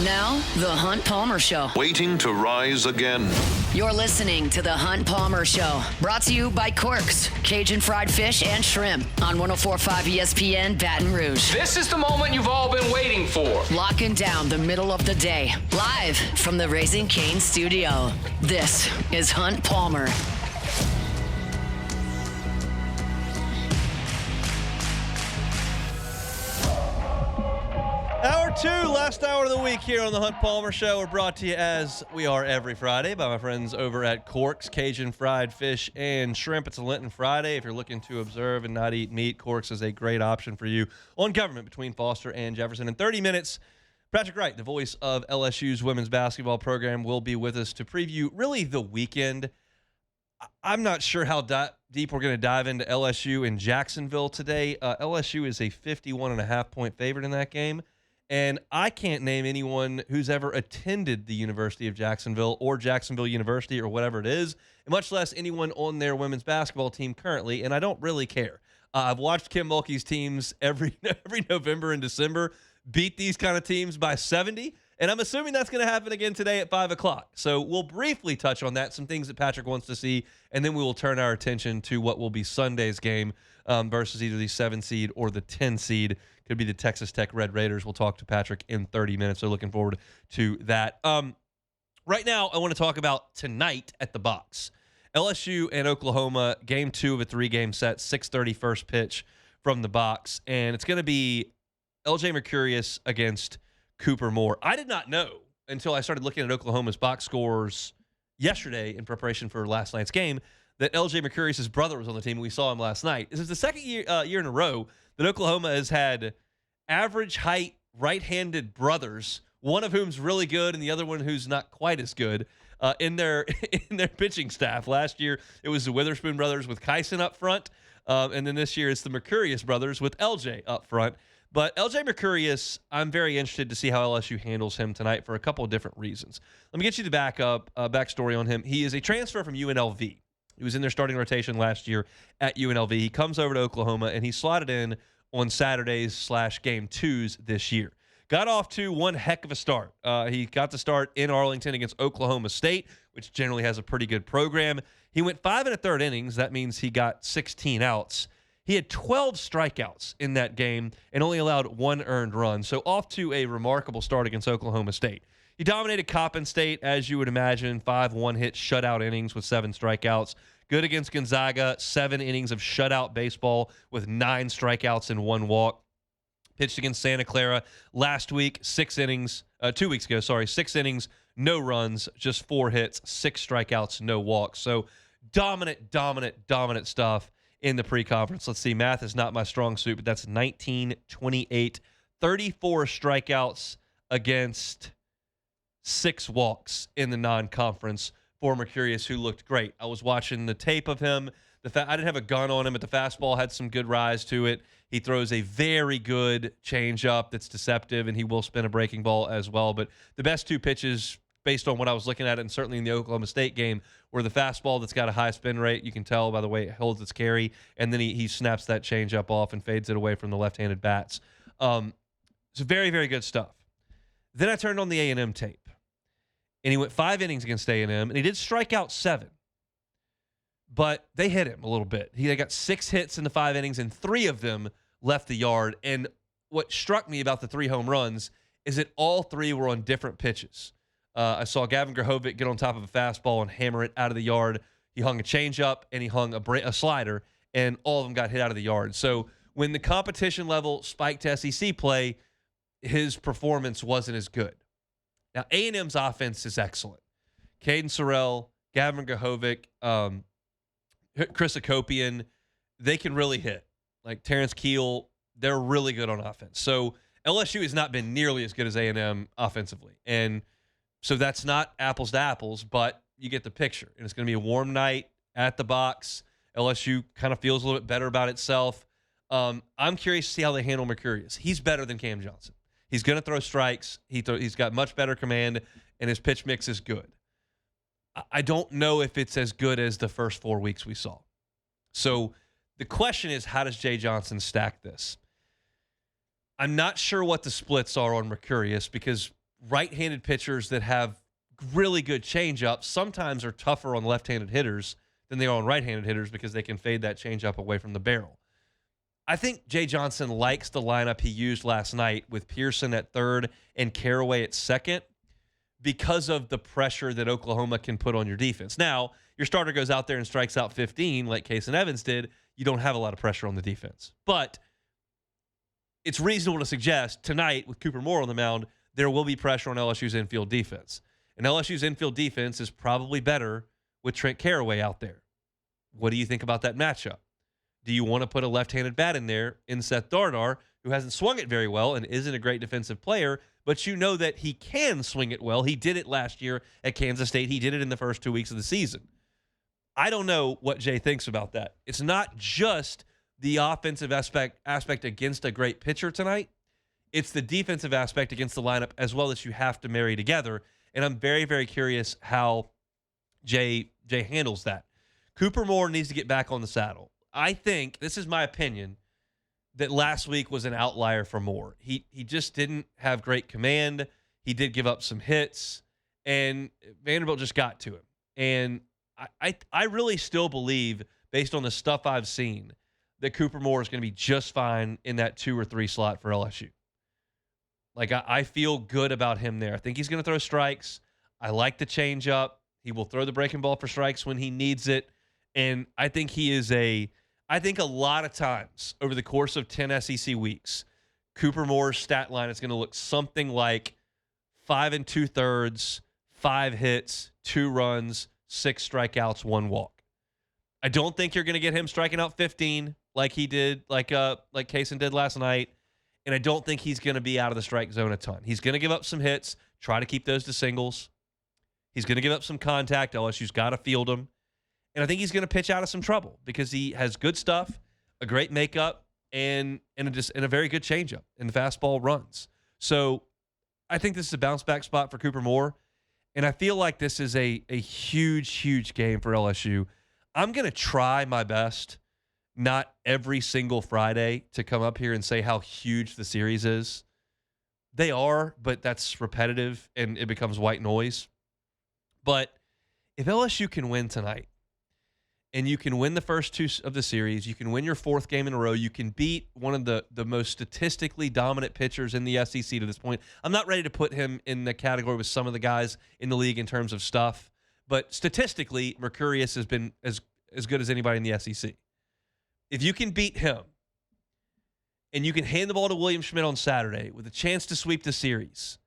Now, The Hunt Palmer Show. Waiting to rise again. You're listening to The Hunt Palmer Show. Brought to you by Corks, Cajun fried fish and shrimp on 104.5 ESPN Baton Rouge. This is the moment you've all been waiting for. Locking down the middle of the day. Live from the Raising Cane studio. This is Hunt Palmer. Hour 2, last hour of the week here on the Hunt Palmer Show. We're brought to you, as we are every Friday, by my friends over at Corks, Cajun fried fish and shrimp. It's a Lenten Friday. If you're looking to observe and not eat meat, Corks is a great option for you on Government between Foster and Jefferson. In 30 minutes, Patrick Wright, the voice of LSU's women's basketball program, will be with us to preview really the weekend. I'm not sure how deep we're going to dive into LSU in Jacksonville today. LSU is a 51.5-point favorite in that game. And I can't name anyone who's ever attended the University of Jacksonville or Jacksonville University or whatever it is, much less anyone on their women's basketball team currently, and I don't really care. I've watched Kim Mulkey's teams every November and December beat these kind of teams by 70, and I'm assuming that's going to happen again today at 5 o'clock. So we'll briefly touch on that, some things that Patrick wants to see, and then we will turn our attention to what will be Sunday's game versus either the 7 seed or the 10 seed. Could be the Texas Tech Red Raiders. We'll talk to Patrick in 30 minutes, so looking forward to that. Right now, I want to talk about tonight at the Box. LSU and Oklahoma, game 2 of a 3-game set, 6:30 first pitch from the Box, and it's going to be LJ Mercurius against Cooper Moore. I did not know until I started looking at Oklahoma's box scores yesterday in preparation for last night's game that LJ Mercurius' brother was on the team, and we saw him last night. This is the second year in a row that Oklahoma has had average height right-handed brothers, one of whom's really good and the other one who's not quite as good in their pitching staff. Last year, it was the Witherspoon brothers with Kyson up front, and then this year it's the Mercurius brothers with LJ up front. But LJ Mercurius, I'm very interested to see how LSU handles him tonight for a couple of different reasons. Let me get you the backstory on him. He is a transfer from UNLV. He was in their starting rotation last year at UNLV. He comes over to Oklahoma, and he slotted in on Saturdays/game 2s this year. Got off to one heck of a start. He got to start in Arlington against Oklahoma State, which generally has a pretty good program. He went 5 1/3 innings. That means he got 16 outs. He had 12 strikeouts in that game and only allowed 1 earned run. So off to a remarkable start against Oklahoma State. He dominated Coppin State, as you would imagine, 5 one-hit shutout innings with 7 strikeouts. Good against Gonzaga, 7 innings of shutout baseball with 9 strikeouts and 1 walk. Pitched against Santa Clara last week, 6 innings, 2 weeks ago, 6 innings, no runs, just 4 hits, 6 strikeouts, no walks. So dominant stuff in the pre-conference. Let's see, math is not my strong suit, but that's 19, 28, 34 strikeouts against 6 walks in the non-conference for Mercurius, who looked great. I was watching the tape of him. I didn't have a gun on him, but the fastball had some good rise to it. He throws a very good changeup that's deceptive, and he will spin a breaking ball as well. But the best 2 pitches, based on what I was looking at, and certainly in the Oklahoma State game, were the fastball that's got a high spin rate. You can tell by the way it holds its carry, and then he snaps that changeup off and fades it away from the left-handed bats. It's very, very good stuff. Then I turned on the A&M tape. And he went 5 innings against A&M, and he did strike out 7. But they hit him a little bit. They got 6 hits in the 5 innings, and 3 of them left the yard. And what struck me about the 3 home runs is that all 3 were on different pitches. I saw Gavin Grahovic get on top of a fastball and hammer it out of the yard. He hung a changeup, and he hung a slider, and all of them got hit out of the yard. So when the competition level spiked to SEC play, his performance wasn't as good. Now, A&M's offense is excellent. Caden Sorrell, Gavin Grahovic, Chris Akopian, they can really hit. Like Terrence Keel, they're really good on offense. So LSU has not been nearly as good as A&M offensively. And so that's not apples to apples, but you get the picture. And it's going to be a warm night at the Box. LSU kind of feels a little bit better about itself. I'm curious to see how they handle Mercurius. He's better than Cam Johnson. He's going to throw strikes. He's got much better command, and his pitch mix is good. I don't know if it's as good as the first 4 weeks we saw. So the question is, how does Jay Johnson stack this? I'm not sure what the splits are on Mercurius because right-handed pitchers that have really good changeups sometimes are tougher on left-handed hitters than they are on right-handed hitters because they can fade that changeup away from the barrel. I think Jay Johnson likes the lineup he used last night with Pearson at third and Carraway at second because of the pressure that Oklahoma can put on your defense. Now, your starter goes out there and strikes out 15 like Case and Evans did. You don't have a lot of pressure on the defense. But it's reasonable to suggest tonight with Cooper Moore on the mound, there will be pressure on LSU's infield defense. And LSU's infield defense is probably better with Trent Carraway out there. What do you think about that matchup? Do you want to put a left-handed bat in there in Seth Dardar, who hasn't swung it very well and isn't a great defensive player, but you know that he can swing it well. He did it last year at Kansas State. He did it in the first 2 weeks of the season. I don't know what Jay thinks about that. It's not just the offensive aspect against a great pitcher tonight. It's the defensive aspect against the lineup as well that you have to marry together. And I'm very, very curious how Jay handles that. Cooper Moore needs to get back on the saddle. I think, this is my opinion, that last week was an outlier for Moore. He just didn't have great command. He did give up some hits, and Vanderbilt just got to him. And I really still believe, based on the stuff I've seen, that Cooper Moore is going to be just fine in that 2 or 3 slot for LSU. Like, I feel good about him there. I think he's going to throw strikes. I like the changeup. He will throw the breaking ball for strikes when he needs it. And I think I think a lot of times over the course of 10 SEC weeks, Cooper Moore's stat line is going to look something like 5 2/3, 5 hits, 2 runs, 6 strikeouts, 1 walk. I don't think you're going to get him striking out 15 like he did, like Kaysen did last night. And I don't think he's going to be out of the strike zone a ton. He's going to give up some hits, try to keep those to singles. He's going to give up some contact. LSU's got to field him. And I think he's going to pitch out of some trouble because he has good stuff, a great makeup, and a very good changeup, and the fastball runs. So I think this is a bounce-back spot for Cooper Moore, and I feel like this is a huge, huge game for LSU. I'm going to try my best, not every single Friday, to come up here and say how huge the series is. They are, but that's repetitive, and it becomes white noise. But if LSU can win tonight, and you can win the first 2 of the series, you can win your 4th game in a row, you can beat one of the most statistically dominant pitchers in the SEC to this point. I'm not ready to put him in the category with some of the guys in the league in terms of stuff, but statistically, Mercurius has been as good as anybody in the SEC. If you can beat him, and you can hand the ball to William Schmidt on Saturday with a chance to sweep the series,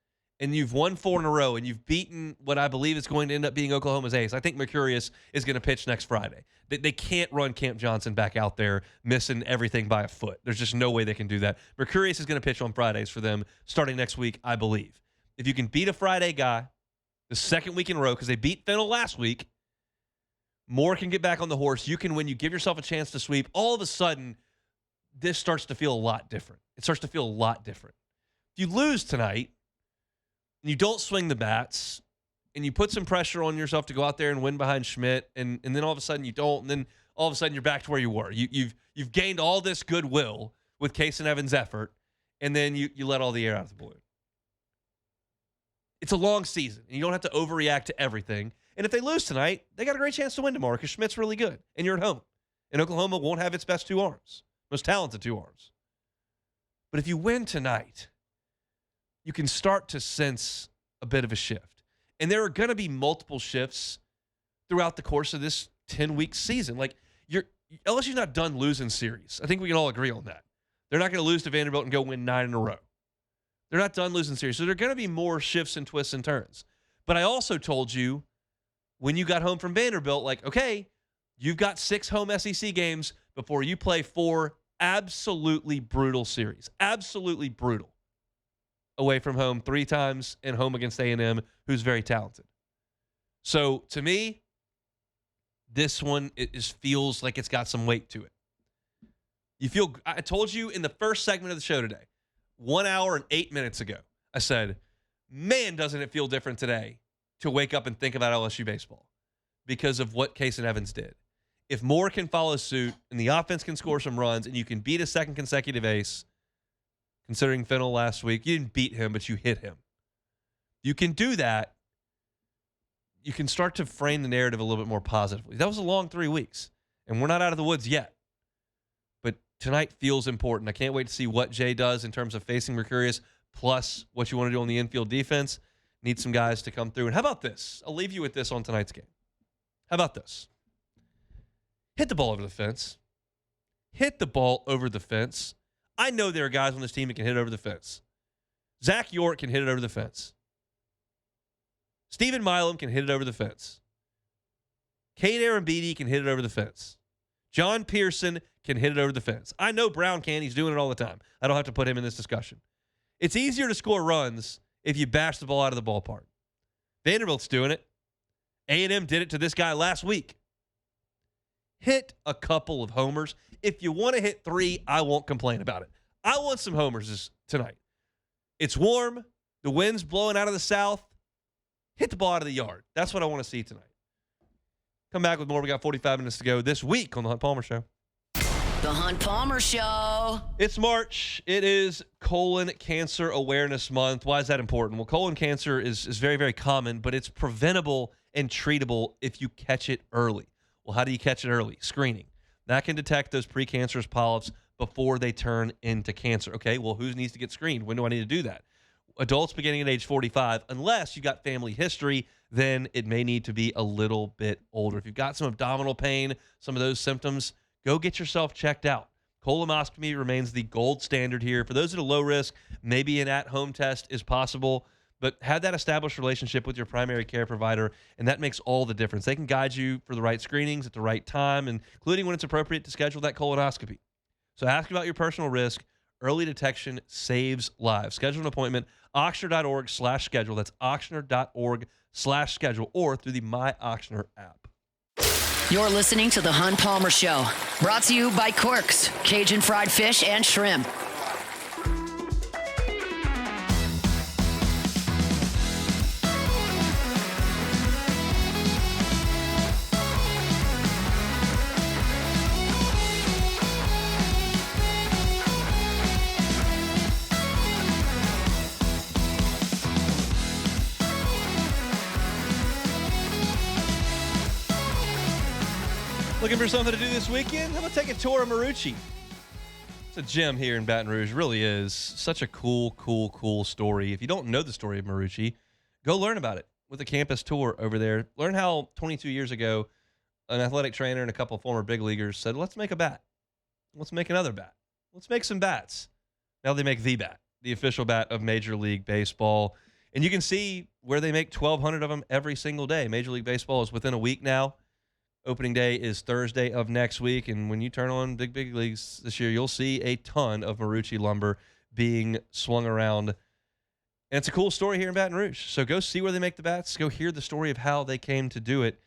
and you've won 4 in a row, and you've beaten what I believe is going to end up being Oklahoma's ace, I think Mercurius is going to pitch next Friday. They can't run Camp Johnson back out there missing everything by a foot. There's just no way they can do that. Mercurius is going to pitch on Fridays for them starting next week, I believe. If you can beat a Friday guy the 2nd week in a row, because they beat Fennell last week, Moore can get back on the horse. You can win. You give yourself a chance to sweep. All of a sudden, this starts to feel a lot different. It starts to feel a lot different. If you lose tonight, and you don't swing the bats, and you put some pressure on yourself to go out there and win behind Schmidt, and then all of a sudden you don't, and then all of a sudden you're back to where you were. You've gained all this goodwill with Case and Evans' effort, and then you let all the air out of the balloon. It's a long season, and you don't have to overreact to everything. And if they lose tonight, they got a great chance to win tomorrow because Schmidt's really good, and you're at home. And Oklahoma won't have its best 2 arms, most talented 2 arms. But if you win tonight, you can start to sense a bit of a shift. And there are going to be multiple shifts throughout the course of this 10-week season. Like, LSU's not done losing series. I think we can all agree on that. They're not going to lose to Vanderbilt and go win 9 in a row. They're not done losing series. So there are going to be more shifts and twists and turns. But I also told you when you got home from Vanderbilt, like, okay, you've got 6 home SEC games before you play 4 absolutely brutal series. Absolutely brutal. Away from home 3 times and home against A&M, who's very talented. So to me, this one feels like it's got some weight to it. I told you in the first segment of the show today, 1 hour and 8 minutes ago, I said, man, doesn't it feel different today to wake up and think about LSU baseball because of what Case and Evans did. If Moore can follow suit and the offense can score some runs and you can beat a 2nd consecutive ace, considering Fennell last week, you didn't beat him, but you hit him. You can do that. You can start to frame the narrative a little bit more positively. That was a long 3 weeks, and we're not out of the woods yet. But tonight feels important. I can't wait to see what Jay does in terms of facing Mercurius, plus what you want to do on the infield defense. Need some guys to come through. And how about this? I'll leave you with this on tonight's game. How about this? Hit the ball over the fence. Hit the ball over the fence. I know there are guys on this team that can hit it over the fence. Zach York can hit it over the fence. Stephen Milam can hit it over the fence. Cade Arambidi can hit it over the fence. John Pearson can hit it over the fence. I know Brown can. He's doing it all the time. I don't have to put him in this discussion. It's easier to score runs if you bash the ball out of the ballpark. Vanderbilt's doing it. A&M did it to this guy last week. Hit a couple of homers. If you want to hit 3, I won't complain about it. I want some homers tonight. It's warm. The wind's blowing out of the south. Hit the ball out of the yard. That's what I want to see tonight. Come back with more. We got 45 minutes to go this week on The Hunt Palmer Show. The Hunt Palmer Show. It's March. It is Colon Cancer Awareness Month. Why is that important? Well, colon cancer is very, very common, but it's preventable and treatable if you catch it early. Well, how do you catch it early? Screening. That can detect those precancerous polyps before they turn into cancer. Okay, well, who needs to get screened? When do I need to do that? Adults beginning at age 45, unless you got family history, then it may need to be a little bit older. If you've got some abdominal pain, some of those symptoms, go get yourself checked out. Colonoscopy remains the gold standard here. For those at a low risk, maybe an at-home test is possible, but have that established relationship with your primary care provider, and that makes all the difference. They can guide you for the right screenings at the right time, including when it's appropriate to schedule that colonoscopy. So ask about your personal risk. Early detection saves lives. Schedule an appointment, Ochsner.org/schedule. That's Ochsner.org/schedule, or through the My Ochsner app. You're listening to The Hunt Palmer Show. Brought to you by Quirks, Cajun fried fish and shrimp. Looking for something to do this weekend? How about take a tour of Marucci? It's a gem here in Baton Rouge. It really is. Such a cool story. If you don't know the story of Marucci, go learn about it with a campus tour over there. Learn how 22 years ago, an athletic trainer and a couple of former big leaguers said, let's make a bat. Let's make another bat. Let's make some bats. Now they make the bat, the official bat of Major League Baseball. And you can see where they make 1,200 of them every single day. Major League Baseball is within a week now. Opening day is Thursday of next week, and when you turn on big leagues this year, you'll see a ton of Marucci lumber being swung around. And it's a cool story here in Baton Rouge. So go see where they make the bats. Go hear the story of how they came to do it.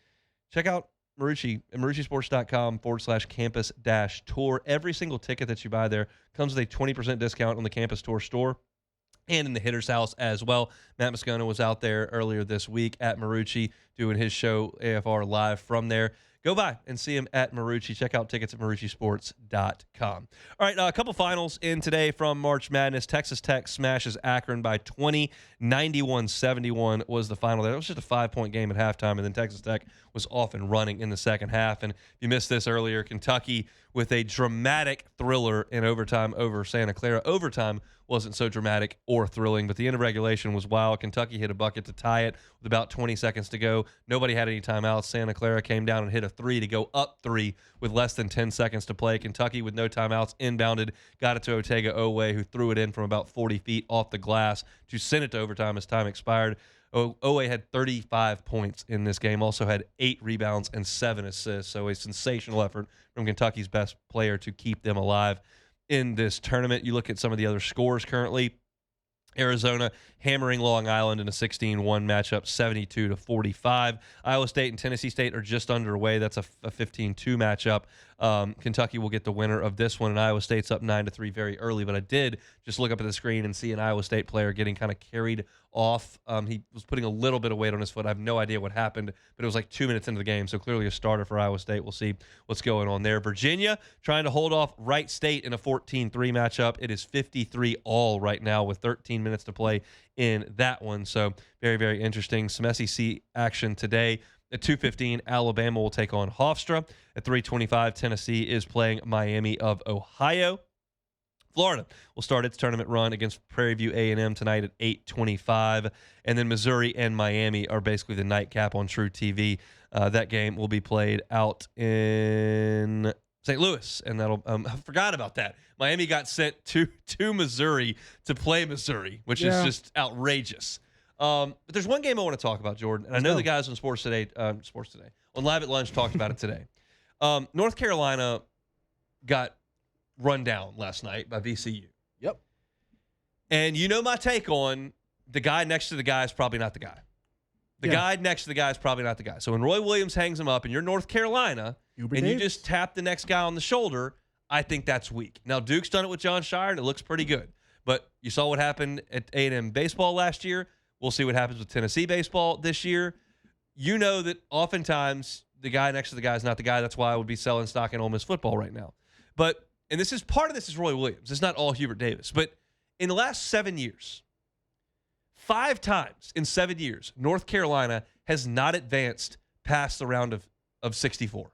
Check out Marucci at maruccisports.com/campus-tour. Every single ticket that you buy there comes with a 20% discount on the campus tour store and in the hitter's house as well. Matt Moscona was out there earlier this week at Marucci doing his show AFR live from there. Go by and see him at Marucci. Check out tickets at maruccisports.com. All right, a couple finals in today from March Madness. Texas Tech smashes Akron by 20. 91-71 was the final there. It was just a 5-point game at halftime, and then Texas Tech was off and running in the second half. And if you missed this earlier, Kentucky with a dramatic thriller in overtime over Santa Clara. Overtime wasn't so dramatic or thrilling, but the end of regulation was wild. Kentucky hit a bucket to tie it with about 20 seconds to go. Nobody had any timeouts. Santa Clara came down and hit a 3 to go up 3 with less than 10 seconds to play. Kentucky, with no timeouts, inbounded, got it to Otega Owe, who threw it in from about 40 feet off the glass to send it to overtime as time expired. Owe had 35 points in this game, also had 8 rebounds and 7 assists, so a sensational effort from Kentucky's best player to keep them alive in this tournament. You look at some of the other scores currently. Arizona hammering Long Island in a 16-1 matchup, 72-45. Iowa State and Tennessee State are just underway. That's a 15-2 matchup. Kentucky will get the winner of this one, and Iowa State's up 9-3 very early. But I did just look up at the screen and see an Iowa State player getting kind of carried off. He was putting a little bit of weight on his foot. I have no idea what happened, but it was like 2 minutes into the game, so clearly a starter for Iowa State. We'll see what's going on there. Virginia trying to hold off Wright State in a 14-3 matchup. It is 53-all right now with 13 minutes to play in that one. So very, very interesting. Some SEC action today. At 2:15, Alabama will take on Hofstra. At 3:25, Tennessee is playing Miami of Ohio. Florida will start its tournament run against Prairie View A&M tonight at 8:25. And then Missouri and Miami are basically the nightcap on True TV. That game will be played out in St. Louis, and that'll I forgot about that. Miami got sent to Missouri to play Missouri, which is just outrageous. But there's one game I want to talk about, Jordan, and I know the guys on Sports Today, on Live at Lunch talked about it today. North Carolina got run down last night by VCU. Yep. And you know my take on the guy next to the guy is probably not the guy. The guy next to the guy is probably not the guy. So when Roy Williams hangs him up and you're North Carolina and you just tap the next guy on the shoulder, I think that's weak. Now, Duke's done it with John Shire, and it looks pretty good. But you saw what happened at A&M baseball last year. We'll see what happens with Tennessee baseball this year. You know that oftentimes the guy next to the guy is not the guy. That's why I would be selling stock in Ole Miss football right now. But, and this is part of this is Roy Williams. It's not all Hubert Davis. But in the last 7 years, 5 times in 7 years, North Carolina has not advanced past the round of 64.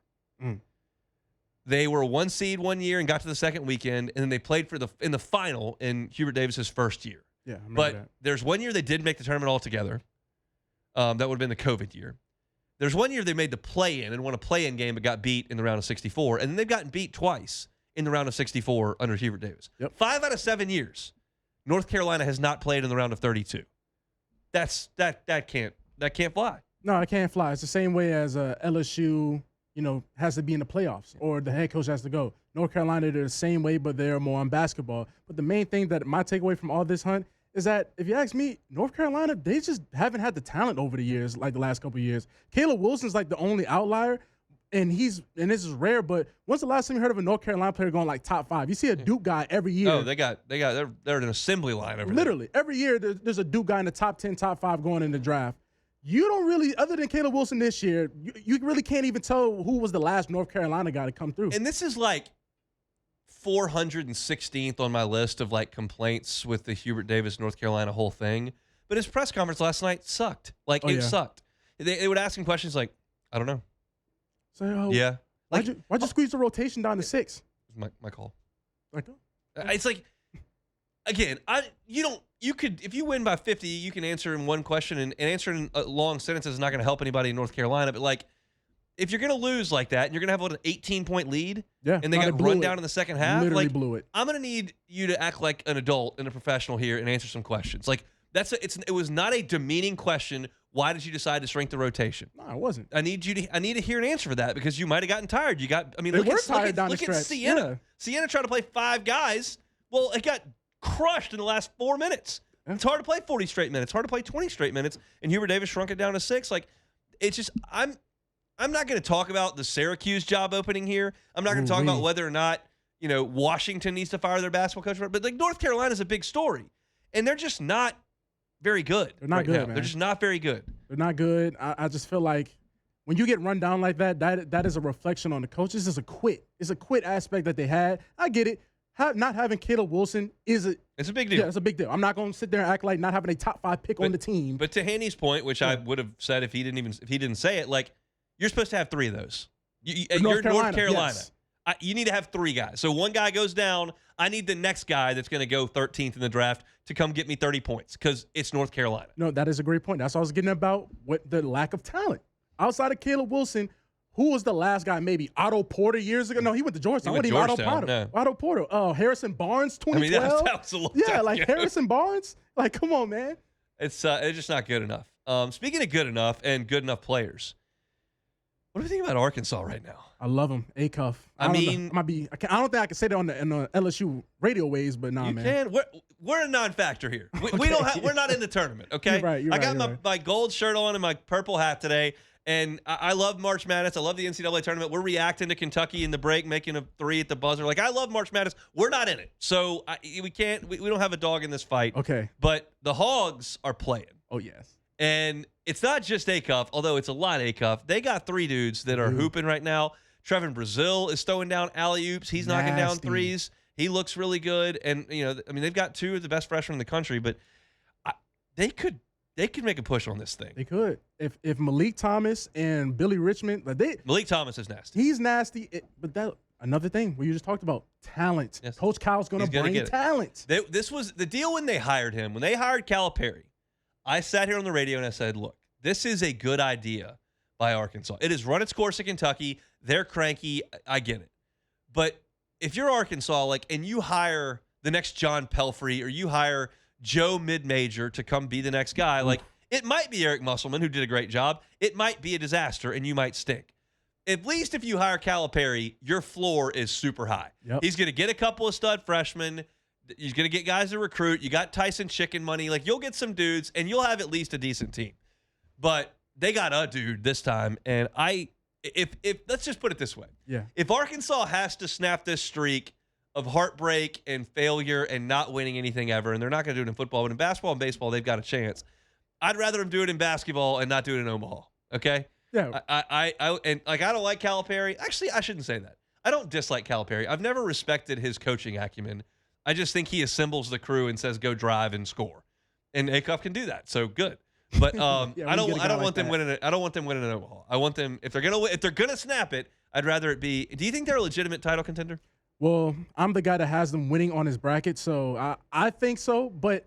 They were a 1 seed 1 year and got to the second weekend, and then they played in the final in Hubert Davis's first year. Yeah, I remember but that. There's 1 year they did make the tournament altogether. That would have been the COVID year. There's 1 year they made the play-in and won a play-in game but got beat in the round of 64. And then they've gotten beat twice in the round of 64 under Hubert Davis. Yep. 5 out of 7 years, North Carolina has not played in the round of 32. That can't fly. No, it can't fly. It's the same way as LSU, has to be in the playoffs or the head coach has to go. North Carolina, they're the same way, but they're more on basketball. But the main thing that my takeaway from all this, Hunt, is that if you ask me, North Carolina, they just haven't had the talent over the years, like the last couple of years. Caleb Wilson's like the only outlier, and this is rare, but when's the last time you heard of a North Carolina player going like top 5? You see a Duke guy every year. Oh, they're an assembly line over Literally, every year there's a Duke guy in the top 10, top 5 going in the draft. You don't really, other than Caleb Wilson this year, you really can't even tell who was the last North Carolina guy to come through. And this is like 416th on my list of like complaints with the Hubert Davis North Carolina whole thing. But his press conference last night sucked. Sucked. They would ask him questions like, I don't know. So, yeah. Like, why'd you squeeze the rotation down to 6? My call. It's like, again, if you win by 50, you can answer in one question, and answering a long sentence is not going to help anybody in North Carolina. But like, if you're going to lose like that, and you're going to have an 18-point lead, and they got run down in the second half, literally blew it. I'm going to need you to act like an adult and a professional here and answer some questions. Like it was not a demeaning question. Why did you decide to shrink the rotation? No, it wasn't. I need to hear an answer for that because you might have gotten tired. Look at Sienna. Yeah. Sienna tried to play 5 guys. Well, it got crushed in the last 4 minutes. Yeah. It's hard to play 40 straight minutes. It's hard to play 20 straight minutes. And Hubert Davis shrunk it down to 6. Like, it's just I'm not going to talk about the Syracuse job opening here. I'm not going to talk about whether or not Washington needs to fire their basketball coach. But like North Carolina is a big story, and they're just not very good. They're not right good, now. man. They're just not very good. They're not good. I just feel like when you get run down like that is a reflection on the coach. This is a quit. It's a quit aspect that they had. I get it. Not having Caleb Wilson it's a big deal. Yeah, it's a big deal. I'm not going to sit there and act like not having a top 5 pick on the team. But to Haney's point, which I would have said if he didn't say it, like you're supposed to have 3 of those. You're North Carolina. Yes. You need to have 3 guys. So one guy goes down. I need the next guy that's going to go 13th in the draft to come get me 30 points because it's North Carolina. No, that is a great point. That's what I was getting about the lack of talent. Outside of Caleb Wilson, who was the last guy? Maybe Otto Porter years ago? No, he went to Georgetown. Otto Porter. Oh, Harrison Barnes, 2012. That was a long time ago. Harrison Barnes. Like, come on, man. It's just not good enough. Speaking of good enough and good enough players, what do you think about Arkansas right now? I love him. A-Cuff. I don't think I can say that on the LSU radio waves, but nah, man. We're a non-factor here. We're not in the tournament, okay? You're right, I got my gold shirt on and my purple hat today, And I love March Madness. I love the NCAA tournament. We're reacting to Kentucky in the break, making a 3 at the buzzer. Like, I love March Madness. We're not in it. So we don't have a dog in this fight. Okay. But the Hogs are playing. Oh, yes. And it's not just Acuff, although it's a lot Acuff. They got 3 dudes that are hooping right now. Trevin Brazil is throwing down alley-oops. He's knocking down threes. He looks really good. And, they've got 2 of the best freshmen in the country. But they could make a push on this thing. They could. If Malik Thomas and Billy Richmond, Malik Thomas is nasty. He's nasty. But that another thing we just talked about, talent. Yes. Coach Kyle's going to bring talent. This was the deal when they hired him. When they hired Calipari, I sat here on the radio and I said, look, this is a good idea by Arkansas. It has run its course at Kentucky. They're cranky. I get it. But if you're Arkansas, and you hire the next John Pelfrey or you hire Joe Mid-Major to come be the next guy, it might be Eric Musselman, who did a great job. It might be a disaster, and you might stink. At least if you hire Calipari, your floor is super high. Yep. He's going to get a couple of stud freshmen. He's going to get guys to recruit. You got Tyson Chicken money. You'll get some dudes, and you'll have at least a decent team. But they got a dude this time, and if let's just put it this way. Yeah. If Arkansas has to snap this streak of heartbreak and failure and not winning anything ever, and they're not going to do it in football, but in basketball and baseball, they've got a chance. I'd rather them do it in basketball and not do it in Omaha. Okay? Yeah. I don't like Calipari. Actually, I shouldn't say that. I don't dislike Calipari. I've never respected his coaching acumen. I just think he assembles the crew and says, go drive and score. And Acuff can do that. So good. But I don't want them winning it. I don't want them winning in Omaha. I want them, if they're gonna snap it, I'd rather it be. Do you think they're a legitimate title contender? Well, I'm the guy that has them winning on his bracket, so I think so. But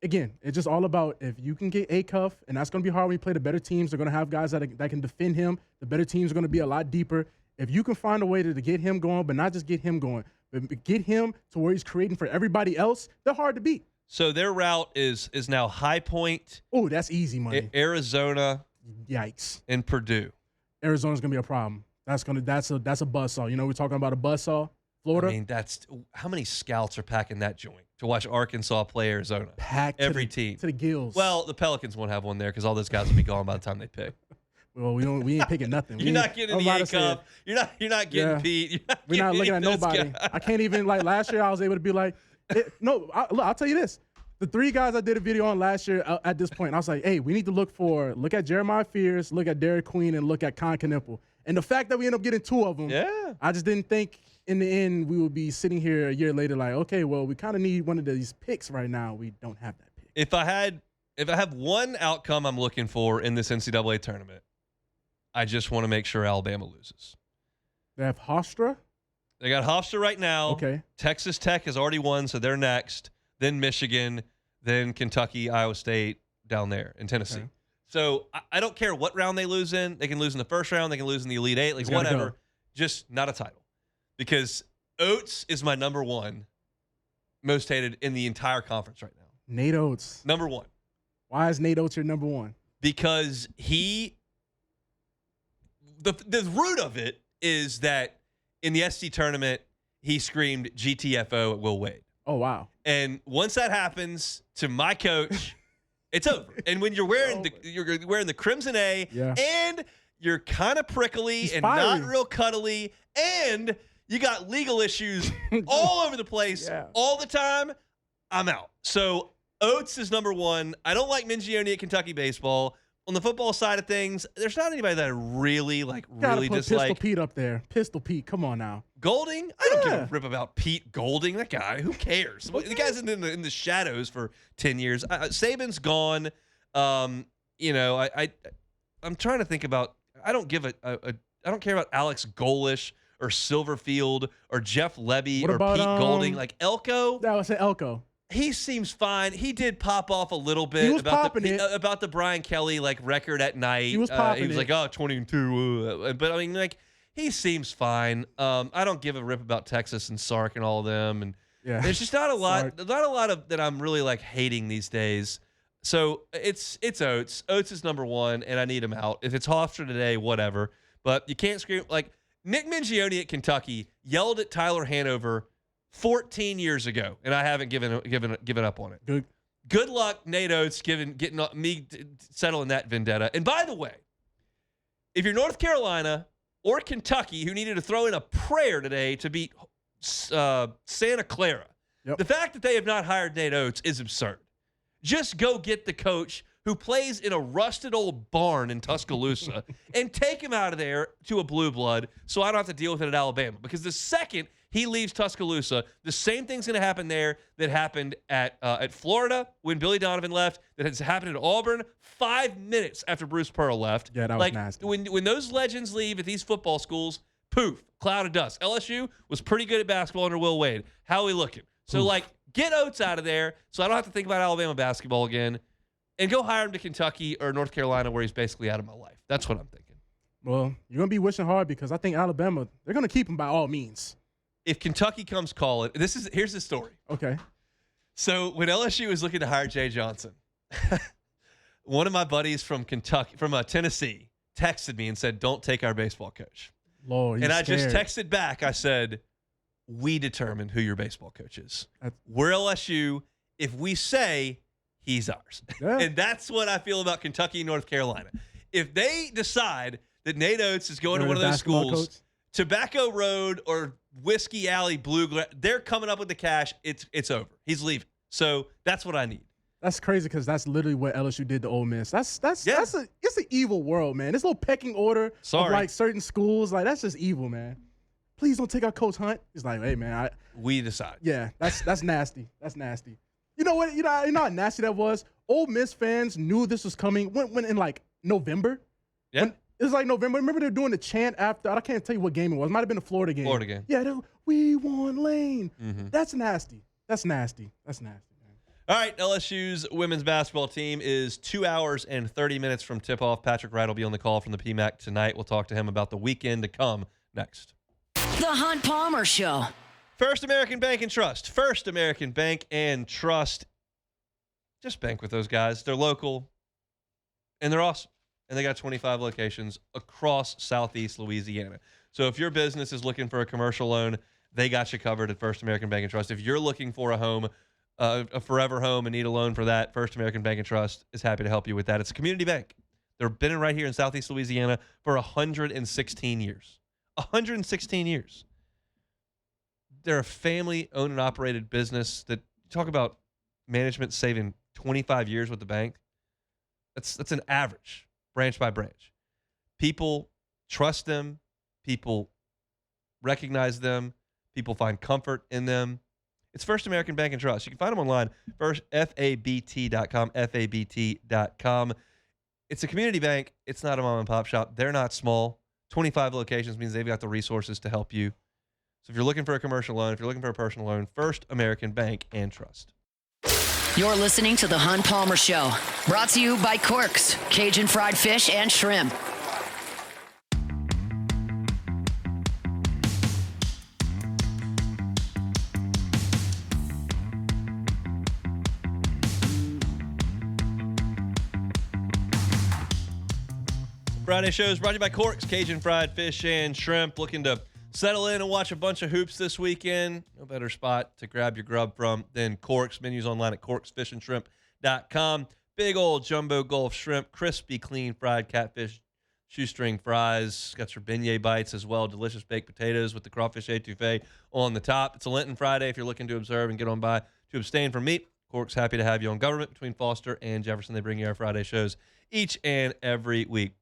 again, it's just all about if you can get Acuff, and that's going to be hard when you play the better teams. They're going to have guys that can defend him. The better teams are going to be a lot deeper. If you can find a way to get him going, but not just get him going, but get him to where he's creating for everybody else, they're hard to beat. So their route is now High Point. Oh, that's easy money. Arizona. Yikes. And Purdue. Arizona's going to be a problem. That's a buzzsaw. We're talking about a buzzsaw. Florida. I mean, that's how many scouts are packing that joint to watch Arkansas play Arizona. Packed every team to the gills. Well, the Pelicans won't have one there because all those guys will be gone by the time they pick. Well, we ain't picking nothing. You're not getting the A Cup. You're not getting Pete. We're not looking at nobody. I can't even last year. I was able to be I'll tell you this. The 3 guys I did a video on last year at this point, I was like, hey, we need to look at Jeremiah Fears, look at Derek Queen, and look at Con Knippel. And the fact that we end up getting 2 of them, I just didn't think in the end we would be sitting here a year later okay, well, we kind of need one of these picks right now. We don't have that pick. If I have one outcome I'm looking for in this NCAA tournament, I just want to make sure Alabama loses. They have Hofstra? They got Hofstra right now. Okay. Texas Tech has already won, so they're next. Then Michigan, then Kentucky, Iowa State down there, and Tennessee. Okay. So I don't care what round they lose in. They can lose in the first round. They can lose in the Elite Eight. Whatever. Go. Just not a title. Because Oates is my number 1 most hated in the entire conference right now. Nate Oates. Number 1. Why is Nate Oates your number 1? Because the root of it is that in the SC tournament, he screamed GTFO at Will Wade. Oh, wow. And once that happens to my coach, it's over. And when you're wearing the Crimson A, and you're kind of prickly and not real cuddly, and you got legal issues all over the place all the time, I'm out. So Oates is number 1. I don't like Mingione at Kentucky baseball. On the football side of things, there's not anybody that I really dislike. Pistol Pete up there. Pistol Pete, come on now. Golding? I don't give a rip about Pete Golding. That guy, who cares? The guy's in the shadows for 10 years. Saban's gone. I'm trying to think about. I don't give I don't care about Alex Golish or Silverfield or Jeff Lebby or Pete Golding. Elko. That was Elko. He seems fine. He did pop off a little bit about the Brian Kelly record at night. He was popping. He was 20-2. But I mean, he seems fine. I don't give a rip about Texas and Sark and all of them. And there's just not a lot of that I'm really hating these days. So it's Oates. Oates is number 1, and I need him out. If it's Hofstra today, whatever. But you can't scream Nick Mingione at Kentucky yelled at Tyler Hanover 14 years ago, and I haven't given up on it. Good luck, Nate Oates, getting me settling that vendetta. And by the way, if you're North Carolina or Kentucky, who needed to throw in a prayer today to beat Santa Clara, the fact that they have not hired Nate Oates is absurd. Just go get the coach who plays in a rusted old barn in Tuscaloosa and take him out of there to a blue blood so I don't have to deal with it at Alabama. Because the second he leaves Tuscaloosa, the same thing's going to happen there that happened at Florida when Billy Donovan left, that has happened at Auburn 5 minutes after Bruce Pearl left. Yeah, that was nasty. When those legends leave at these football schools, poof, cloud of dust. LSU was pretty good at basketball under Will Wade. How are we looking? So, get Oates out of there so I don't have to think about Alabama basketball again. And go hire him to Kentucky or North Carolina where he's basically out of my life. That's what I'm thinking. Well, you're going to be wishing hard because I think Alabama, they're going to keep him by all means. If Kentucky comes calling, here's the story. Okay. So when LSU was looking to hire Jay Johnson, one of my buddies from Tennessee, texted me and said, "Don't take our baseball coach." Lord, and I scared. just texted back. I said, "We determine who your baseball coach is. We're LSU. If we say he's ours," and that's what I feel about Kentucky and North Carolina. If they decide that Nate Oates is going to one of those schools, coach? Tobacco Road or Whiskey Alley, they're coming up with the cash. It's over. He's leaving. So that's what I need. That's crazy because that's literally what LSU did to Ole Miss. It's an evil world, man. This little pecking order of certain schools, that's just evil, man. Please don't take our Coach Hunt. He's like, hey, man, we decide. Yeah, that's nasty. That's nasty. You know what? You know how nasty that was? Ole Miss fans knew this was coming when in November. Yeah. It was November. Remember they were doing the chant after. I can't tell you what game it was. It might have been a Florida game. Florida game. Yeah, we won Lane. Mm-hmm. That's nasty. That's nasty. That's nasty, man. All right, LSU's women's basketball team is 2 hours and 30 minutes from tip-off. Patrick Wright will be on the call from the PMAC tonight. We'll talk to him about the weekend to come next. The Hunt Palmer Show. First American Bank and Trust. First American Bank and Trust. Just bank with those guys. They're local, and they're awesome. And they got 25 locations across Southeast Louisiana. So if your business is looking for a commercial loan, they got you covered at First American Bank and Trust. If you're looking for a home, a forever home, and need a loan for that, First American Bank and Trust is happy to help you with that. It's a community bank. They've been right here in Southeast Louisiana for 116 years. 116 years. They're a family-owned and operated business that talk about management saving 25 years with the bank. That's an average, branch by branch. People trust them. People recognize them. People find comfort in them. It's First American Bank and Trust. You can find them online, FABT.com, FABT.com. It's a community bank. It's not a mom and pop shop. They're not small. 25 locations means they've got the resources to help you. So if you're looking for a commercial loan, if you're looking for a personal loan, First American Bank and Trust. You're listening to The Hunt Palmer Show. Brought to you by Corks, Cajun fried fish and shrimp. Friday show is brought to you by Corks, Cajun fried fish and shrimp. Looking to settle in and watch a bunch of hoops this weekend. No better spot to grab your grub from than Corks. Menus online at corksfishandshrimp.com. Big old jumbo Gulf shrimp, crispy, clean fried catfish, shoestring fries. Got your beignet bites as well. Delicious baked potatoes with the crawfish etouffee on the top. It's a Lenten Friday if you're looking to observe and get on by to abstain from meat. Corks happy to have you on Government between Foster and Jefferson. They bring you our Friday shows each and every week.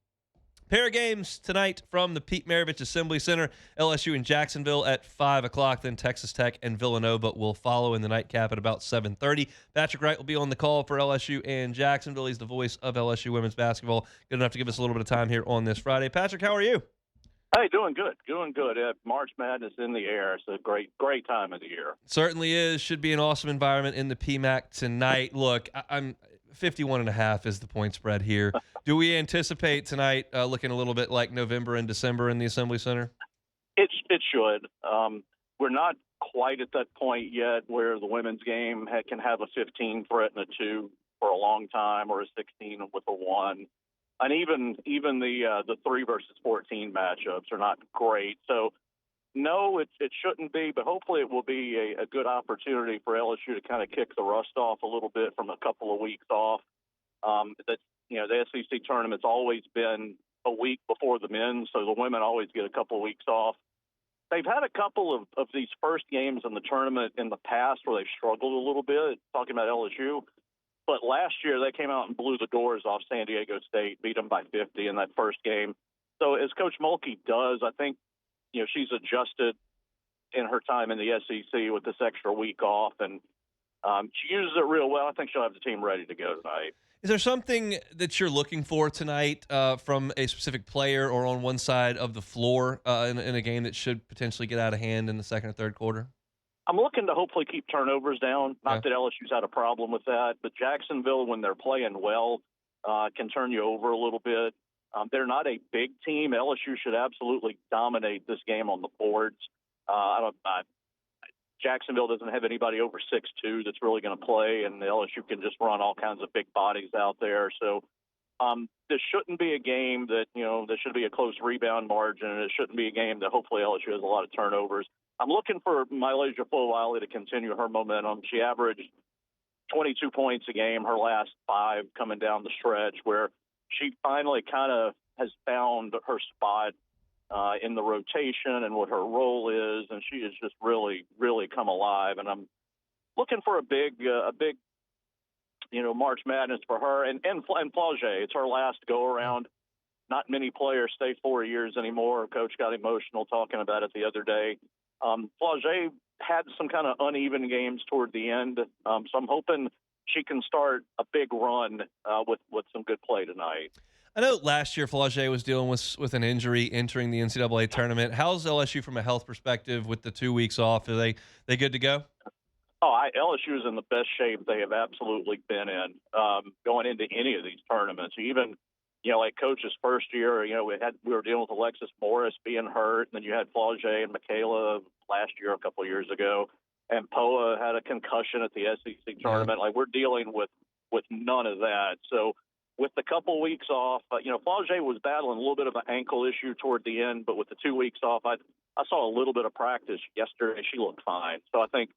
Pair of games tonight from the Pete Maravich Assembly Center. LSU in Jacksonville at 5 o'clock. Then Texas Tech and Villanova will follow in the nightcap at about 7:30. Patrick Wright will be on the call for LSU and Jacksonville. He's the voice of LSU women's basketball. Good enough to give us a little bit of time here on this Friday. Patrick, how are you? Hey, doing good. March Madness in the air. It's a great time of the year. Certainly is. Should be an awesome environment in the PMAC tonight. Look, I'm 51.5 is the point spread here. Do we anticipate tonight looking a little bit like November and December in the Assembly Center? It should. We're not quite at that point yet where the women's game can have a 15 threat and a 2 for a long time, or a 16 with a 1. And even the 3 versus 14 matchups are not great. So, no, it shouldn't be, but hopefully it will be a good opportunity for LSU to kind of kick the rust off a little bit from a couple of weeks off. The SEC tournament's always been a week before the men, so the women always get a couple of weeks off. They've had a couple of these first games in the tournament in the past where they struggled a little bit, talking about LSU. But last year they came out and blew the doors off San Diego State, beat them by 50 in that first game. So as Coach Mulkey does, I think, she's adjusted in her time in the SEC with this extra week off, and she uses it real well. I think she'll have the team ready to go tonight. Is there something that you're looking for tonight from a specific player or on one side of the floor in a game that should potentially get out of hand in the second or third quarter? I'm looking to hopefully keep turnovers down. Not that LSU's had a problem with that, but Jacksonville, when they're playing well, can turn you over a little bit. They're not a big team. LSU should absolutely dominate this game on the boards. Jacksonville doesn't have anybody over 6'2" that's really going to play, and LSU can just run all kinds of big bodies out there. So this shouldn't be a game that, there should be a close rebound margin, and it shouldn't be a game that hopefully LSU has a lot of turnovers. I'm looking for Mylasia Fulwiley to continue her momentum. She averaged 22 points a game, her last 5 coming down the stretch, where she finally kind of has found her spot in the rotation and what her role is, and she has just really, really come alive. And I'm looking for a big, March Madness for her and Flaugier. It's her last go around. Not many players stay 4 years anymore. Coach got emotional talking about it the other day. Flaugier had some kind of uneven games toward the end, so I'm hoping she can start a big run with some good play tonight. I know last year Flaugier was dealing with an injury entering the NCAA tournament. How's LSU from a health perspective with the 2 weeks off? Are they good to go? LSU is in the best shape they have absolutely been in going into any of these tournaments. Even, like Coach's first year, we were dealing with Alexis Morris being hurt, and then you had Flaugier and Michaela last year, a couple of years ago, and Poa had a concussion at the SEC tournament. Yeah. Like, we're dealing with none of that. So with the couple weeks off, Flaugier was battling a little bit of an ankle issue toward the end, but with the 2 weeks off, I saw a little bit of practice yesterday. She looked fine. So I think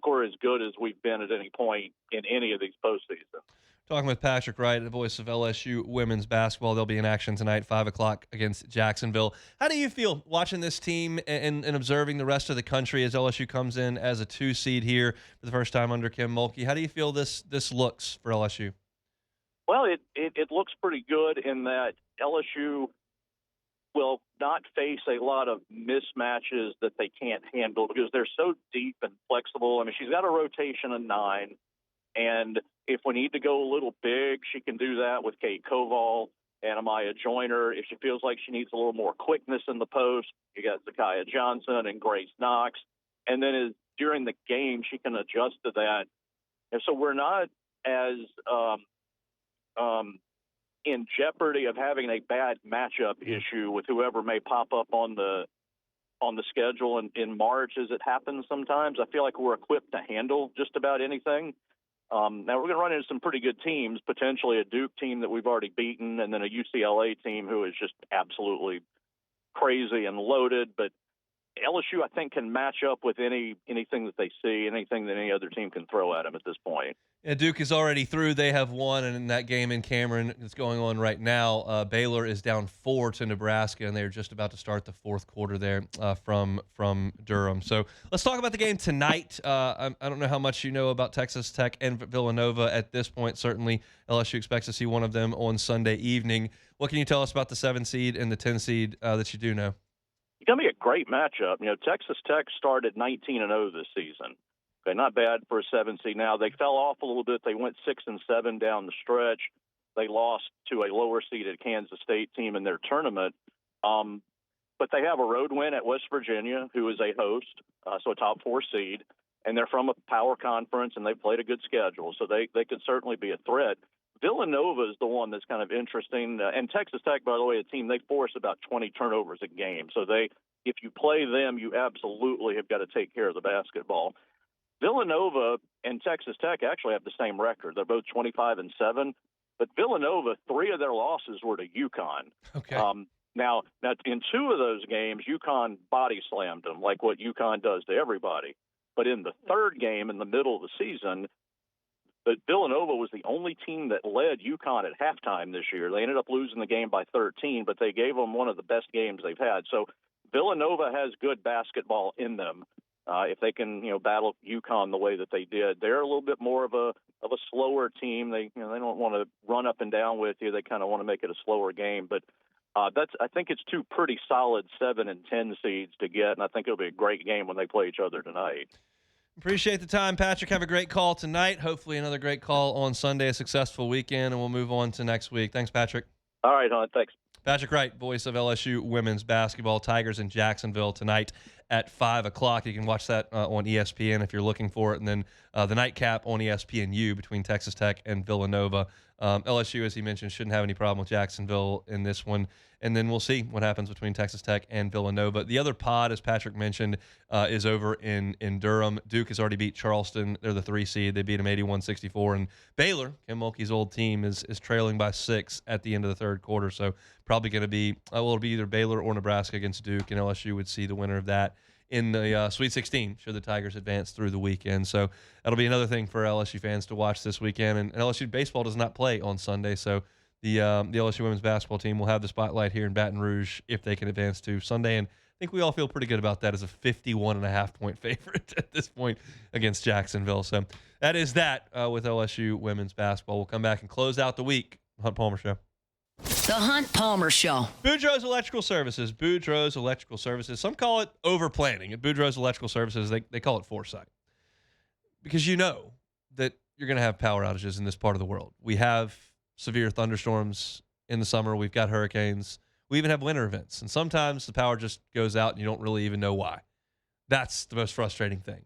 we're as good as we've been at any point in any of these postseasons. Talking with Patrick Wright, the voice of LSU women's basketball. They'll be in action tonight, 5 o'clock against Jacksonville. How do you feel watching this team and observing the rest of the country as LSU comes in as a 2 seed here for the first time under Kim Mulkey? How do you feel this looks for LSU? Well, it looks pretty good in that LSU will not face a lot of mismatches that they can't handle because they're so deep and flexible. I mean, she's got a rotation of 9, and if we need to go a little big, she can do that with Kate Koval and Amaya Joyner. If she feels like she needs a little more quickness in the post, you got Zakiya Johnson and Grace Knox. And then during the game, she can adjust to that. And so we're not as in jeopardy of having a bad matchup issue with whoever may pop up on the schedule in March as it happens sometimes. I feel like we're equipped to handle just about anything. Now we're going to run into some pretty good teams, potentially a Duke team that we've already beaten, and then a UCLA team who is just absolutely crazy and loaded. But LSU, I think, can match up with anything that they see, anything that any other team can throw at them at this point. Yeah, Duke is already through. They have won, and in that game in Cameron that's going on right now, Baylor is down 4 to Nebraska, and they're just about to start the fourth quarter there from Durham. So let's talk about the game tonight. I don't know how much you know about Texas Tech and Villanova at this point. Certainly, LSU expects to see one of them on Sunday evening. What can you tell us about the 7 seed and the 10 seed that you do know? It's going to be a great matchup. Texas Tech started 19-0 this season. Okay, not bad for a 7 seed. Now, they fell off a little bit. They went 6-7 down the stretch. They lost to a lower seeded Kansas State team in their tournament. But they have a road win at West Virginia, who is a host, so a top 4 seed. And they're from a power conference, and they've played a good schedule. So they could certainly be a threat. Villanova is the one that's kind of interesting. And Texas Tech, by the way, a team, they force about 20 turnovers a game. So if you play them, you absolutely have got to take care of the basketball. Villanova and Texas Tech actually have the same record. They're both 25-7. But Villanova, 3 of their losses were to UConn. Okay. Now, in 2 of those games, UConn body slammed them, like what UConn does to everybody. But in the third game, in the middle of the season, But Villanova was the only team that led UConn at halftime this year. They ended up losing the game by 13, but they gave them one of the best games they've had. So Villanova has good basketball in them. If they can, battle UConn the way that they did, they're a little bit more of a slower team. They don't want to run up and down with you. They kind of want to make it a slower game. But I think it's two pretty solid 7 and 10 seeds to get, and I think it'll be a great game when they play each other tonight. Appreciate the time, Patrick. Have a great call tonight. Hopefully another great call on Sunday, a successful weekend, and we'll move on to next week. Thanks, Patrick. All right, Hunt. Thanks. Patrick Wright, voice of LSU women's basketball. Tigers in Jacksonville tonight at 5 o'clock. You can watch that on ESPN if you're looking for it. And then the nightcap on ESPNU between Texas Tech and Villanova. LSU, as he mentioned, shouldn't have any problem with Jacksonville in this one. And then we'll see what happens between Texas Tech and Villanova. The other pod, as Patrick mentioned, is over in Durham. Duke has already beat Charleston. They're the 3 seed. They beat them 81-64. And Baylor, Kim Mulkey's old team, is trailing by 6 at the end of the third quarter. So probably going to be, it'll be either Baylor or Nebraska against Duke, and LSU would see the winner of that in the Sweet 16 should the Tigers advance through the weekend. So that'll be another thing for LSU fans to watch this weekend. And LSU baseball does not play on Sunday, so the LSU women's basketball team will have the spotlight here in Baton Rouge if they can advance to Sunday. And I think we all feel pretty good about that as a 51.5-point favorite at this point against Jacksonville. So that is that with LSU women's basketball. We'll come back and close out the week. Hunt Palmer Show. The Hunt Palmer Show. Boudreaux's Electrical Services. Boudreaux's Electrical Services. Some call it over-planning. At Boudreaux's Electrical Services, they call it foresight. Because you know that you're going to have power outages in this part of the world. We have severe thunderstorms in the summer. We've got hurricanes. We even have winter events. And sometimes the power just goes out and you don't really even know why. That's the most frustrating thing.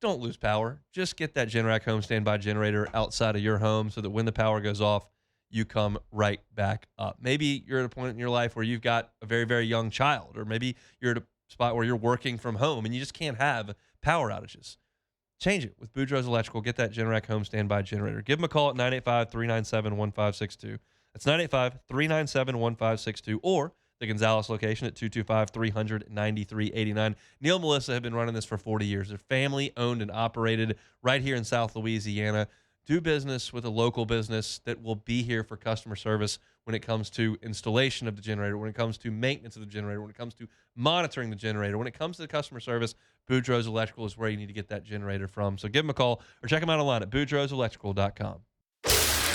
Don't lose power. Just get that Generac home standby generator outside of your home so that when the power goes off, you come right back up. Maybe you're at a point in your life where you've got a very, very young child, or maybe you're at a spot where you're working from home and you just can't have power outages. Change it with Boudreaux's Electrical. Get that Generac home standby generator. Give them a call at 985-397-1562. That's 985-397-1562, or the Gonzales location at 225-300-9389. Neil and Melissa have been running this for 40 years. They're family owned and operated right here in South Louisiana. Do business with a local business that will be here for customer service when it comes to installation of the generator, when it comes to maintenance of the generator, when it comes to monitoring the generator, when it comes to the customer service. Boudreaux's Electrical is where you need to get that generator from. So give them a call or check them out online at boudreauxelectrical.com.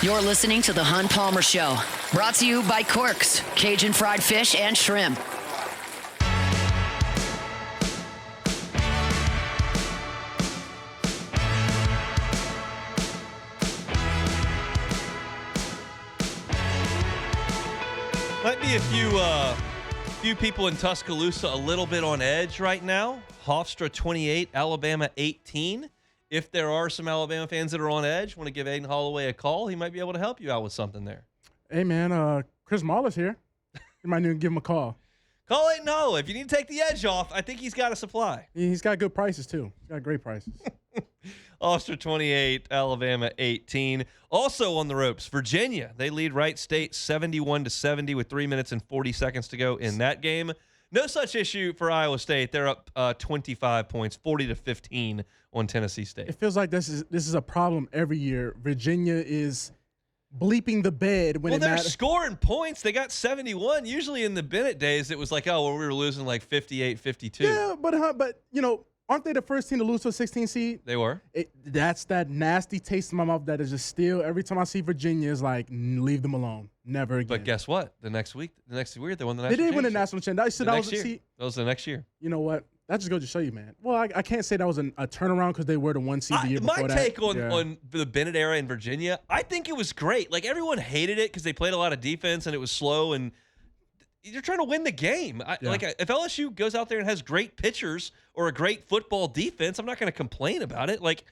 You're listening to The Hunt Palmer Show, brought to you by Corks, Cajun fried fish and shrimp. Might be a few people in Tuscaloosa a little bit on edge right now. Hofstra 28, Alabama 18. If there are some Alabama fans that are on edge, want to give Aiden Holloway a call, he might be able to help you out with something there. Hey, man, Chris Mahler's here. You might need to give him a call. Call Aiden Holloway. If you need to take the edge off, I think he's got a supply. He's got good prices, too. He's got great prices. Hofstra 28, Alabama 18. Also on the ropes, Virginia. They lead Wright State 71-70 with 3 minutes and 40 seconds to go in that game. No such issue for Iowa State. They're up 25 points, 40-15 on Tennessee State. It feels like this is a problem every year. Virginia is bleeping the bed when it matters. They're scoring points. They got 71. Usually in the Bennett days, it was like, oh, well, we were losing like 58-52. Yeah, but aren't they the first team to lose to a 16 seed? They were. That's that nasty taste in my mouth that is just still, every time I see Virginia, is like, leave them alone. Never again. But guess what? The next week, they won the national championship. They did win the national championship. That was the next year. You know what? That just goes to show you, man. Well, I can't say that was a turnaround because they were the 1 seed the year before that. My take on the Bennett era in Virginia, I think it was great. Like, everyone hated it because they played a lot of defense and it was slow, and you're trying to win the game. Like, if LSU goes out there and has great pitchers or a great football defense, I'm not going to complain about it. Like,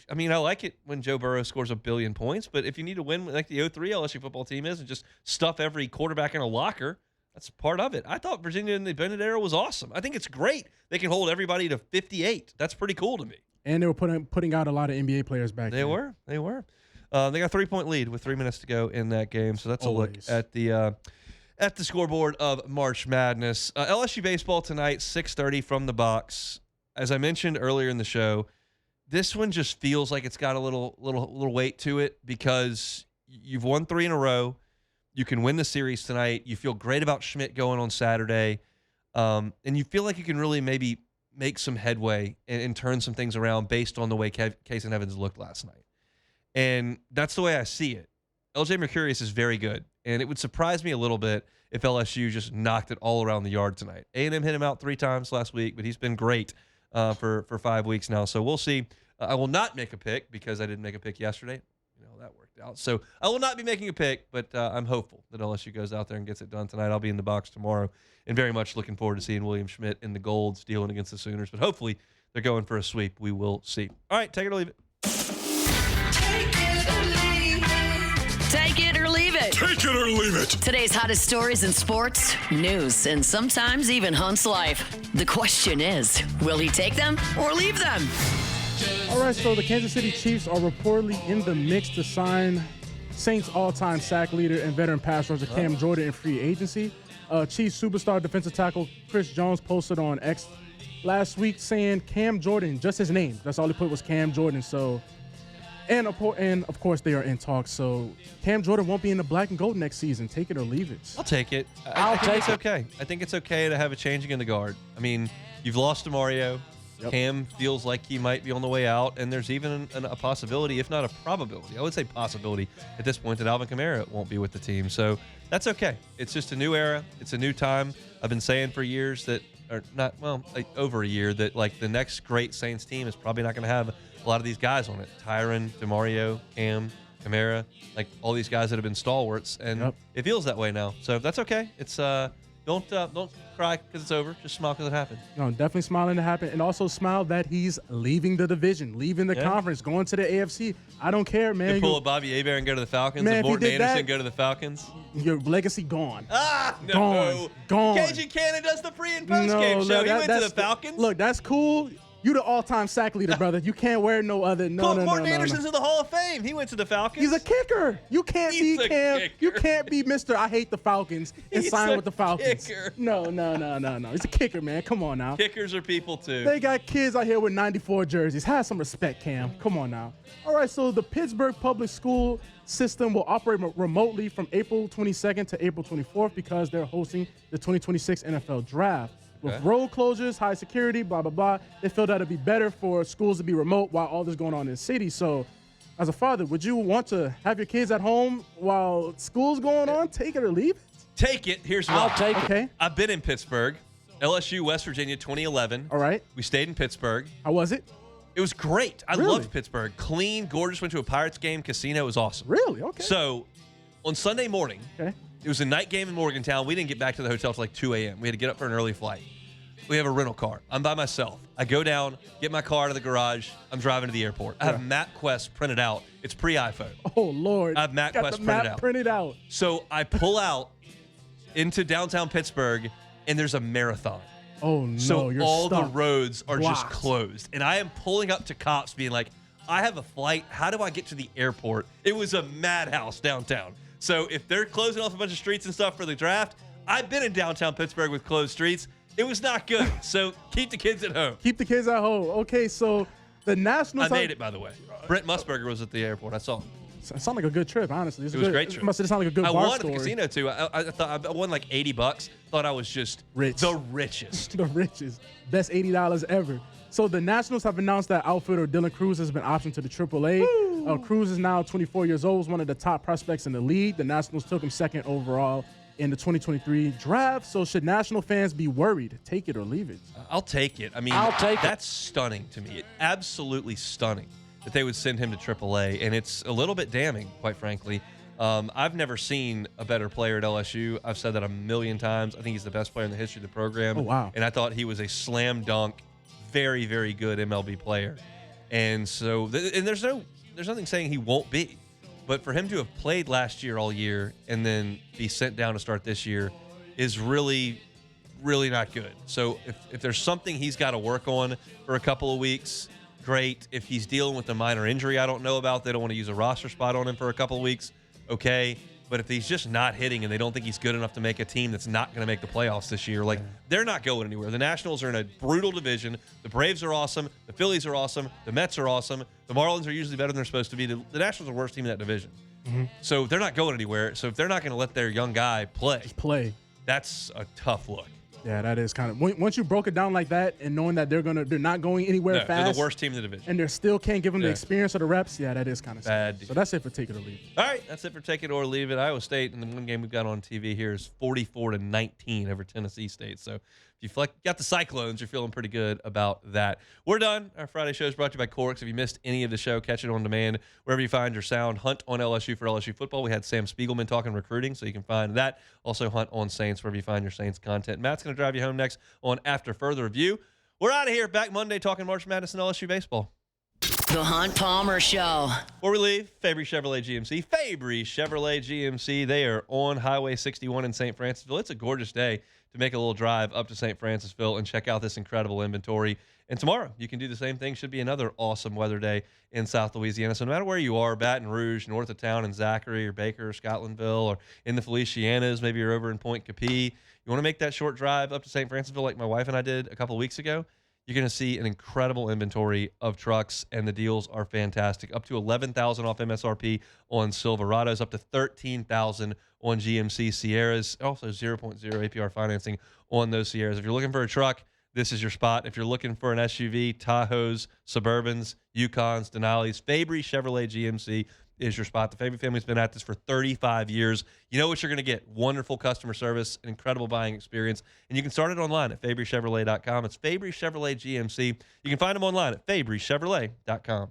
I mean, I like it when Joe Burrow scores 1 billion points, but if you need to win like the 03 LSU football team is and just stuff every quarterback in a locker, that's part of it. I thought Virginia in the Bennett era was awesome. I think it's great. They can hold everybody to 58. That's pretty cool to me. And they were putting out a lot of NBA players back then. They were. They got a 3-point lead with 3 minutes to go in that game, so that's Always. a look at the scoreboard of March Madness. LSU baseball tonight, 6:30 from the box. As I mentioned earlier in the show, this one just feels like it's got a little weight to it because you've won 3 in a row. You can win the series tonight. You feel great about Schmidt going on Saturday. And you feel like you can really maybe make some headway and turn some things around based on the way Case and Evans looked last night. And that's the way I see it. LJ Mercurius is very good, and it would surprise me a little bit if LSU just knocked it all around the yard tonight. A&M hit him out 3 times last week, but he's been great for 5 weeks now. So we'll see. I will not make a pick because I didn't make a pick yesterday. That worked out. So I will not be making a pick, but I'm hopeful that LSU goes out there and gets it done tonight. I'll be in the box tomorrow and very much looking forward to seeing William Schmidt in the Golds dealing against the Sooners. But hopefully they're going for a sweep. We will see. All right, take it or leave it. Take it or leave it. Take it or leave it. Take it or leave it. Today's hottest stories in sports, news, and sometimes even Hunt's life. The question is, will he take them or leave them? All right, so the Kansas City Chiefs are reportedly in the mix to sign Saints all-time sack leader and veteran pass rusher Cam Jordan in free agency. Chiefs superstar defensive tackle Chris Jones posted on X last week saying Cam Jordan, just his name. That's all he put was Cam Jordan. So, and of course they are in talks. So Cam Jordan won't be in the black and gold next season. Take it or leave it. I'll take it. I think it's okay. I think it's okay to have a changing in the guard. I mean, you've lost to Mario. Yep. Cam feels like he might be on the way out, and there's even a possibility, if not a probability, I would say possibility at this point, that Alvin Kamara won't be with the team. So that's okay. It's just a new era. It's a new time. I've been saying for years that, or not, well, like over a year, that like the next great Saints team is probably not going to have a lot of these guys on it. Tyron, DeMario, Cam, Kamara, like all these guys that have been stalwarts, and it feels that way now. So that's okay. It's don't cry because it's over. Just smile because it happened. No, definitely smiling to happen, and also smile that he's leaving the division, leaving the conference, going to the AFC. I don't care, man. You pull a Bobby Hebert and go to the Falcons, man, and Morton Anderson that, go to the Falcons. Your legacy gone. No. Gone. Cajun Cannon does the pre and post game show. He went to the Falcons. Look, that's cool. You the all-time sack leader, brother. You can't wear no other. No. Morton Anderson's in the Hall of Fame. He went to the Falcons. He's a kicker. You can't be Cam. Kicker. You can't be Mr. I hate the Falcons and sign with the Falcons. Kicker. No. He's a kicker, man. Come on now. Kickers are people too. They got kids out here with 94 jerseys. Have some respect, Cam. Come on now. All right, so the Pittsburgh public school system will operate remotely from April 22nd to April 24th because they're hosting the 2026 NFL Draft. With road closures, high security, blah, blah, blah, they feel that it'd be better for schools to be remote while all this going on in the city. So, as a father, would you want to have your kids at home while school's going on? Take it or leave it? Take it. Here's why. I'll take it. Okay. I've been in Pittsburgh, LSU, West Virginia, 2011. All right. We stayed in Pittsburgh. How was it? It was great. I Really? loved Pittsburgh. Clean, gorgeous. Went to a Pirates game, casino. It was awesome. Really? Okay. So, on Sunday morning, Okay. it was a night game in Morgantown. We didn't get back to the hotel till like 2 a.m. We had to get up for an early flight. We have a rental car. I'm by myself. I go down, get my car out of the garage. I'm driving to the airport. I have MapQuest printed out. It's pre-iPhone. Oh, Lord. I have MapQuest Got the map printed out. So I pull out into downtown Pittsburgh, and there's a marathon. Oh, no. So You're all stuck. the roads are just Blocked. closed. And I am pulling up to cops being like, I have a flight. How do I get to the airport? It was a madhouse downtown. So if they're closing off a bunch of streets and stuff for the draft, I've been in downtown Pittsburgh with closed streets. It was not good. So keep the kids at home. Keep the kids at home. Okay, so the Nationals. I made it, by the way. Brent Musburger was at the airport. I saw him. It sounded like a good trip, honestly. It was a great trip. Must have sounded like a good I bar won at story. the casino, too. I thought I won like $80. Thought I was just Rich. the richest. The richest. Best $80 ever. So the Nationals have announced that outfielder Dylan Cruz has been optioned to the AAA. Cruz is now 24 years old, is one of the top prospects in the league. The Nationals took him second overall in the 2023 draft. So should National fans be worried? Take it or leave it? I'll take it. I mean, that's stunning to me. Absolutely stunning that they would send him to AAA, and it's a little bit damning, quite frankly. I've never seen a better player at LSU. I've said that a million times. I think he's the best player in the history of the program. Oh, wow. And I thought he was a slam dunk, very, very good MLB player. And so, and there's nothing saying he won't be. But for him to have played last year all year and then be sent down to start this year is really, really not good. So if there's something he's got to work on for a couple of weeks, great. If he's dealing with a minor injury I don't know about, they don't want to use a roster spot on him for a couple of weeks, okay. But if he's just not hitting and they don't think he's good enough to make a team that's not going to make the playoffs this year, like they're not going anywhere. The Nationals are in a brutal division. The Braves are awesome. The Phillies are awesome. The Mets are awesome. The Marlins are usually better than they're supposed to be. The Nationals are the worst team in that division. So they're not going anywhere. So if they're not going to let their young guy play, that's a tough look. Yeah, that is kind of once you broke it down like that and knowing that they're not going anywhere fast. They're the worst team in the division. And they still can't give them the experience or the reps. Yeah, that is kind of sad. So that's it for take it or leave it. All right, that's it for take it or leave it. Iowa State in the one game we've got on TV here is 44-19 over Tennessee State. So if you got the Cyclones, you're feeling pretty good about that. We're done. Our Friday show is brought to you by Corks. If you missed any of the show, catch it on demand wherever you find your sound. Hunt on LSU for LSU football. We had Sam Spiegelman talking recruiting, so you can find that. Also, Hunt on Saints wherever you find your Saints content. Matt's going to drive you home next on After Further Review. We're out of here. Back Monday talking March Madness and LSU baseball. The Hunt Palmer Show. Before we leave, Fabry Chevrolet GMC. Fabry Chevrolet GMC. They are on Highway 61 in St. Francisville. It's a gorgeous day to make a little drive up to St. Francisville and check out this incredible inventory. And tomorrow, you can do the same thing. Should be another awesome weather day in South Louisiana. So no matter where you are, Baton Rouge, north of town in Zachary or Baker or Scotlandville or in the Felicianas, maybe you're over in Point Capee, you want to make that short drive up to St. Francisville like my wife and I did a couple of weeks ago, you're going to see an incredible inventory of trucks, and the deals are fantastic. Up to $11,000 off MSRP on Silverados, up to $13,000 on GMC Sierras, also 0.0 APR financing on those Sierras. If you're looking for a truck, this is your spot. If you're looking for an SUV, Tahoes, Suburbans, Yukons, Denali's, Fabry Chevrolet GMC is your spot. The Fabry family's been at this for 35 years. You know what you're going to get. Wonderful customer service, an incredible buying experience. And you can start it online at FabryChevrolet.com. It's Fabry Chevrolet GMC. You can find them online at FabryChevrolet.com.